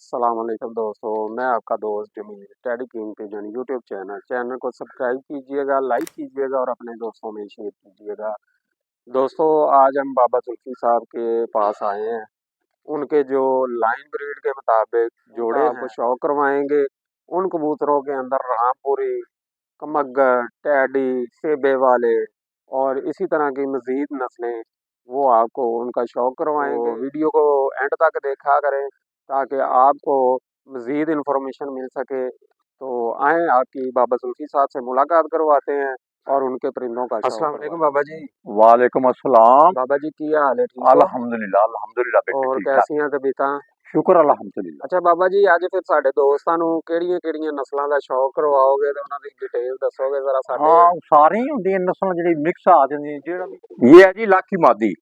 अस्सलाम वालेकुम दोस्तों, मैं आपका दोस्त Jamil Teddy King Pigeon YouTube channel को सब्सक्राइब कीजिएगा, लाइक कीजिएगा और अपने दोस्तों में शेयर कीजिएगा। दोस्तों, आज हम बाबा जुल्फी साहब के पास आए हैं। उनके जो लाइन ब्रीड के मुताबिक जोड़े हैं आपको शौक करवाएंगे। उन कबूतरों के अंदर रामपुरी, कमग्गर, टैडी, सेबे वाले और इसी तरह की मज़ीद नस्लें वो आपको उनका शौक करवाएँगे। तो वीडियो को एंड तक देखा करें ताकि आपको मज़ीद इन्फॉर्मेशन मिल सके। तो आएँ आपकी बाबा जुल्फी साहब से मुलाकात करवाते हैं और उनके परिंदों का शौक अस्सलाम वालेकुम बाबा जी। वालेकुम अस्सलाम। बाबा जी की हाल है, ठीक हो? अल्हम्दुलिल्लाह अल्हम्दुलिल्लाह बेटे और ठीक ठाक। कैसियां तबीयतां? शुक्र अल्हम्दुलिल्लाह। अच्छा बाबा जी, ਅੱਜ ਫਿਰ ਸਾਡੇ ਦੋਸਤਾਂ ਨੂੰ ਕਿਹੜੀਆਂ-ਕਿਹੜੀਆਂ ਨਸਲਾਂ ਦਾ ਸ਼ੌਕ ਕਰਵਾਓਗੇ ਤੇ ਉਹਨਾਂ ਦੀ ਡਿਟੇਲ ਦੱਸੋਗੇ ਜ਼ਰਾ ਸਾਡੇ? हाँ सारी होंदी नस्ल जी मिक्स आ जाती जेड़ा ये है जी लाठी मादी।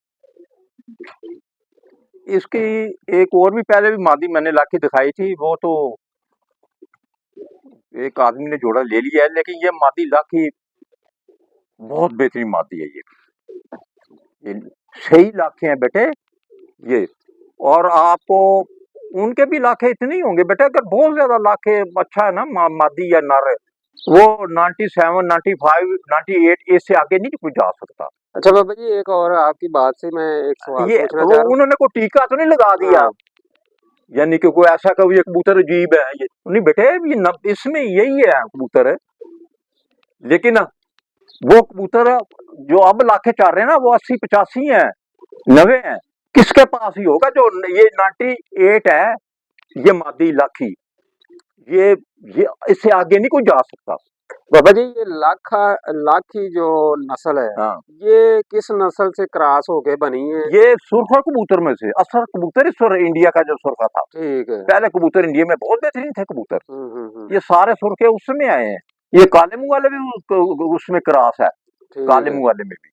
इसकी एक और भी पहले भी मादी मैंने लाठी दिखाई थी, वो तो एक आदमी ने जोड़ा ले लिया है, लेकिन ये मादी लाठी बहुत बेहतरीन मादी है। ये सही लाखे हैं बेटे ये। और आपको उनके भी लाखे इतने ही होंगे बेटे, अगर बहुत ज्यादा लाखे अच्छा है ना मादी या नर, वो 97, 95, 98 इससे आगे नहीं कोई जा सकता। अच्छा बाबा जी, एक और आपकी बात से मैं एक सवाल ये पूछना वो चाह रहा हूँ। उन्होंने कोई टीका तो नहीं लगा दिया, हाँ। यानी कि कोई ऐसा कभी ये कबूतर अजीब है ये नहीं बेटे, ये इसमें यही है कबूतर है। लेकिन वो कबूतर जो अब लाखे चाह रहे हैं ना, वो 80, 85 है, 90 है। किसके पास ही होगा जो ये 98 है, ये मादी लाखी, ये इससे आगे नहीं कोई जा सकता। बाबा जी, ये लाखी जो नस्ल है, हाँ, ये किस नस्ल से क्रॉस होके बनी है? ये सुरखा कबूतर में से, असर कबूतर इस इंडिया का जो सुरखा था, ठीक है। पहले कबूतर इंडिया में बहुत बेहतरीन थे कबूतर। हम्म। ये सारे सुरखे उसमें आए हैं। ये काले मुंह वाले भी उसमें क्रॉस है, काले ठीक है। मुंह वाले में भी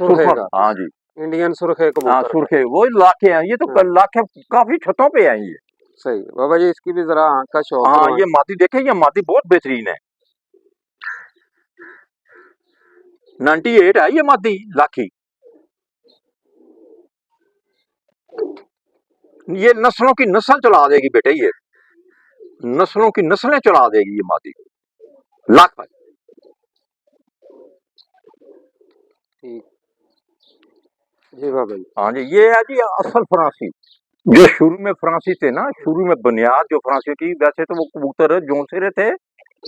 सुरखे सुरखा। का हाँ जी, इंडियन सुरखे हाँ कबूतर का। सुरखे वो लाखे हैं, ये तो हाँ। लाखे काफी छतों पे हैं ये। सही है। बाबा जी, इसकी भी जरा आंख का शौक हाँ करवाएं। ये मादी देखे, ये मादी बहुत बेहतरीन है, 98 है ये मादी लाखी। ये नस्लों की नस्ल चला देगी बेटे, ये नस्लों की नस्लें चला देगी ये मादी लाख। ठीक जी बाबा जी। हाँ जी, ये है जी असल फ्रांसी, जो शुरू में फ्रांसी थे ना, शुरू में बुनियाद जो फ्रांसी की, वैसे तो वो कबूतर जोंसिरे थे,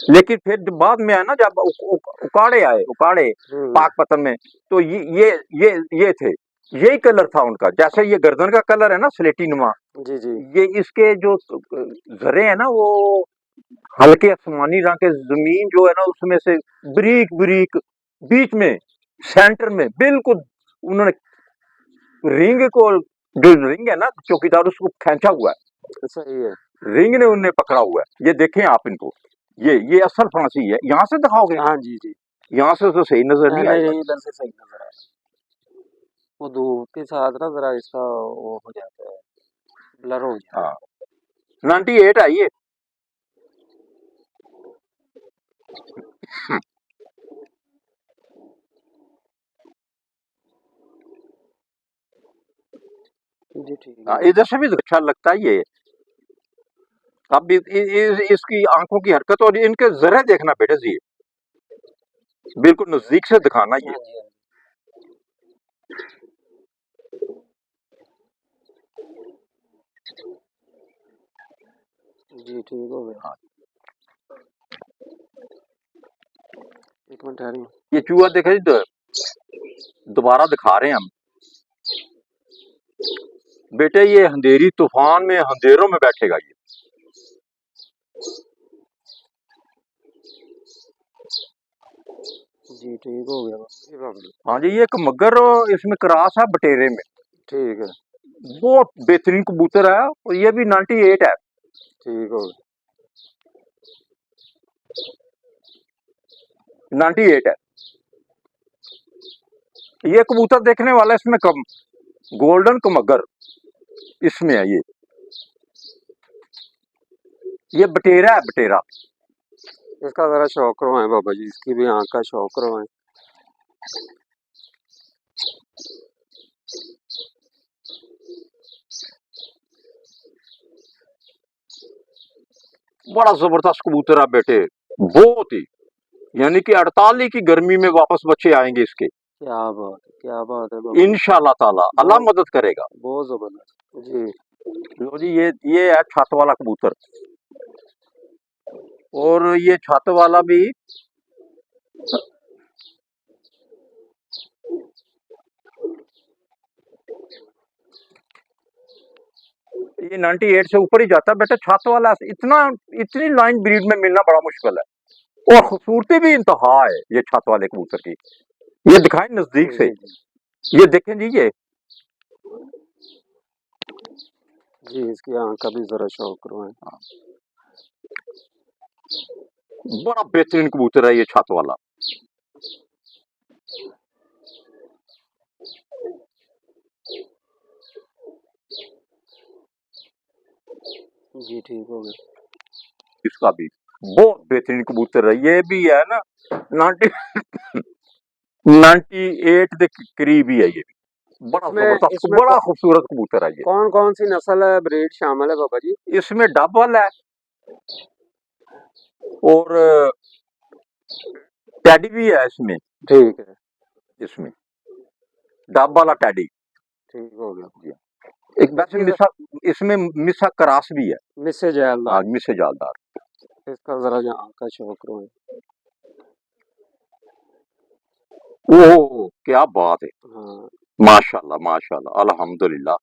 लेकिन फिर जब बाद में आया ना, जब उकाड़े आए, उकाड़े पाकपतन में, तो ये थे, यही कलर था उनका। जैसे ये गर्दन का कलर है ना स्लेटी नुमा, जी जी। ये इसके जो जरे है ना, वो हल्के आसमानी रंग के, जमीन जो है ना उसमें से बारीक बारीक, बीच में सेंटर में बिल्कुल उन्होंने रिंग को, जो रिंग है ना चौकीदार, उसको खींचा हुआ है, सही है। रिंग ने उन्हें पकड़ा हुआ है। ये देखें आप इनको, ये असल फांसी है। यहाँ से दिखाओगे? हाँ जी जी। यहाँ से तो सही नजर नहीं नहीं आएगा। नहीं, इधर से सही नजर आया। वो धूप के साथ ना जरा इसका वो हो जाता है, ब्लर हो जाता हाँ 98 है ये। है। जी ठीक हाँ, है। इधर से भी अच्छा लगता है ये। अब इसकी आंखों की हरकत और इनके जरे देखना बेटे जी, बिल्कुल नजदीक से दिखाना ये। हाँ जी हाँ जी। ठीक हो गया। हाँ, एक मिनट ठहरिए। ये चूहा देखा जी, दोबारा दिखा रहे हैं हम बेटे। ये अंधेरी तूफान में अंधेरों में बैठेगा ये। जी ठीक हो गया बाबा जी। हाँ जी, ये एक मगर इसमें क्रॉस है बटेरे में, ठीक है। बहुत बेहतरीन कबूतर है, और ये भी 98 है। ठीक हो गया। 98 है ये कबूतर देखने वाला। इसमें कम गोल्डन कमगर इसमें है ये बटेरा है, बटेरा। इसका जरा शौक करवाएं बाबा जी, इसकी भी आंख का शौक करवाएं। बड़ा जबरदस्त कबूतर है बेटे, बहुत ही, यानी कि 48 की गर्मी में वापस बच्चे आएंगे इसके, क्या बात है बाबा जी। इंशाल्लाह ताला, अल्लाह बहुत मदद करेगा। बहुत जबरदस्त जी। लो जी, ये है छत वाला कबूतर, और ये छत वाला भी ये 98 से ऊपर ही जाता है बेटा। छत वाला इतना, इतनी लाइन ब्रीड में मिलना बड़ा मुश्किल है, और खूबसूरती भी इंतहा है ये छत वाले कबूतर की। ये दिखाएं नजदीक से, जी ये देखें जी, ये जी, इसकी आंख का भी जरा शौक करवाएं। बड़ा बेहतरीन कबूतर है ये छत वाला। जी ठीक हो गया। इसका भी बहुत बेहतरीन कबूतर है, ये भी है ना 98 के करीब ही है ये भी, बड़ा इसमें जबरदस्त, इसमें बड़ा खूबसूरत कबूतर है ये। कौन कौन सी नस्ल है, ब्रीड शामिल है बाबा जी? इसमें डबल है, और टैडी भी है इसमें, ठीक है, इसमें डब वाला टैडी। ठीक हो गया। जी, एक वैसे इसकी मिसा, इसमें मिसा क्रास भी है, मिस्से जैलदार, आज मिसे जालदार। इसका जरा जो आंख का शौक करवाएं। ओह क्या बात है, हाँ माशाल्लाह माशाल्लाह, अल्हम्दुलिल्लाह।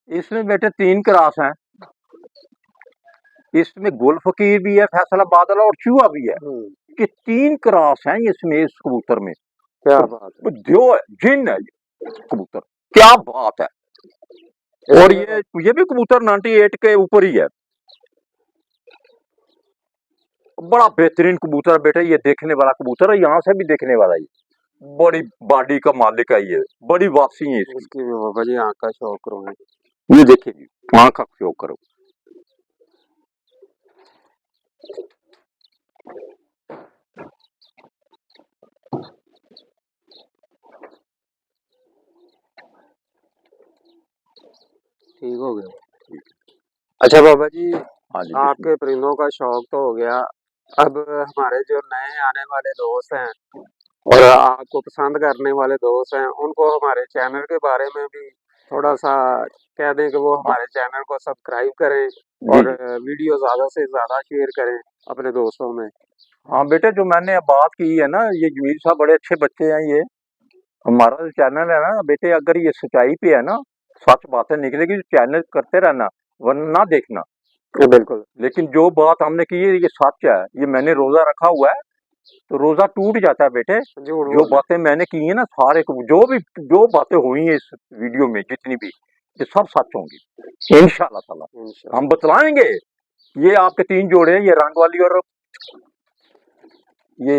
इसमें बेटे 3 क्रास हैं, इसमें गुल फकीर भी है, फैसला बादल और चूहा भी है। ये 3 क्रास हैं इसमें, इस कबूतर में क्या बात है। दो है, जिन है ये कबूतर, क्या बात है। और ये भी कबूतर 98 के ऊपर ही है, बड़ा बेहतरीन कबूतर है बेटा। ये देखने वाला कबूतर है, यहाँ से भी देखने वाला ये, बड़ी बॉडी का मालिक है ये, बड़ी वासी है इसकी। इसकी भी बाबा जी आंख का शौक करवाएं। ये देखिए जी, आंख का शौक करो। ठीक हो गया। अच्छा बाबा जी, हाँ जी, आपके परिंदों का शौक तो हो गया, अब हमारे जो नए आने वाले दोस्त हैं और आपको पसंद करने वाले दोस्त हैं, उनको हमारे चैनल के बारे में भी थोड़ा सा कह दें कि वो हमारे चैनल को सब्सक्राइब करें जी और जी। वीडियो ज़्यादा से ज़्यादा शेयर करें अपने दोस्तों में। हाँ बेटे, जो मैंने अब बात की है ना, ये जमील साहब बड़े अच्छे बच्चे हैं ये। हमारा जो चैनल है ना बेटे, अगर ये सच्चाई पे है ना, सच बातें निकलेगी, तो चैनल करते रहना, वरना ना देखना। बिल्कुल। लेकिन जो बात हमने की है ये सच है, ये मैंने रोजा रखा हुआ है, तो रोजा टूट जाता है बेटे। झूठ जो बोल बातें मैंने की है ना, सारे जो बातें हुई है इस वीडियो में जितनी भी, ये सब सच होंगी इंशाल्लाह ताला। रहे इंशाल्लाह। हम बतलाएंगे, ये आपके 3 जोड़े हैं, ये रंग वाली और ये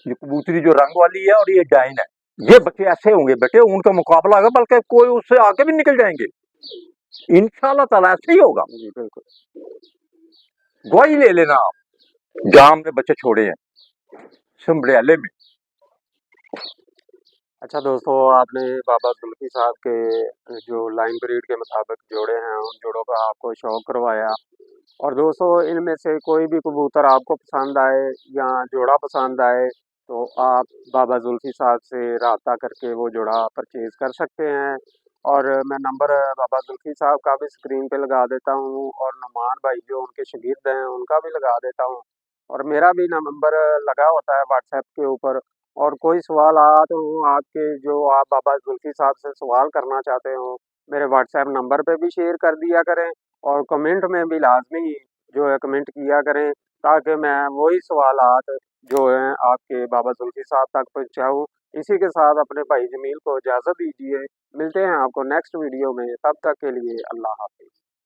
ये कबूतरी जो रंग वाली है, और ये डाइन है। ये बच्चे ऐसे होंगे बेटे, उनका मुकाबला होगा, बल्कि कोई उससे आगे भी निकल जाएंगे इंशाल्लाह ताला, ऐसे ही होगा। जी बिल्कुल। गवाही ले लेना आप, जहां हमने बच्चे छोड़े हैं संभड़ियाले में। अच्छा दोस्तों, आपने बाबा जुल्फी साहब के जो लाइन ब्रीड के मुताबिक जोड़े हैं, उन जोड़ों का आपको शौक करवाया। और दोस्तों, इनमें से कोई भी कबूतर आपको पसंद आए या जोड़ा पसंद आए, तो आप बाबा जुल्फी साहब से रब्ता करके वो जोड़ा परचेज़ कर सकते हैं। और मैं नंबर बाबा जुल्फी साहब का भी स्क्रीन पे लगा देता हूँ, और नुमान भाई जो उनके शागिर्द हैं, उनका भी लगा देता हूँ, और मेरा भी नंबर लगा होता है व्हाट्सएप के ऊपर। और कोई सवालात हो आपके, जो आप बाबा जुल्फी साहब से सवाल करना चाहते हो, मेरे व्हाट्सएप नंबर पे भी शेयर कर दिया करें, और कमेंट में भी लाज़मी जो है कमेंट किया करें, ताकि मैं वही सवालात जो हैं आपके बाबा जुल्फी साहब तक पहुँचाऊँ। इसी के साथ अपने भाई जमील को इजाज़त दीजिए, मिलते हैं आपको नेक्स्ट वीडियो में, तब तक के लिए अल्लाह हाफ़िज़।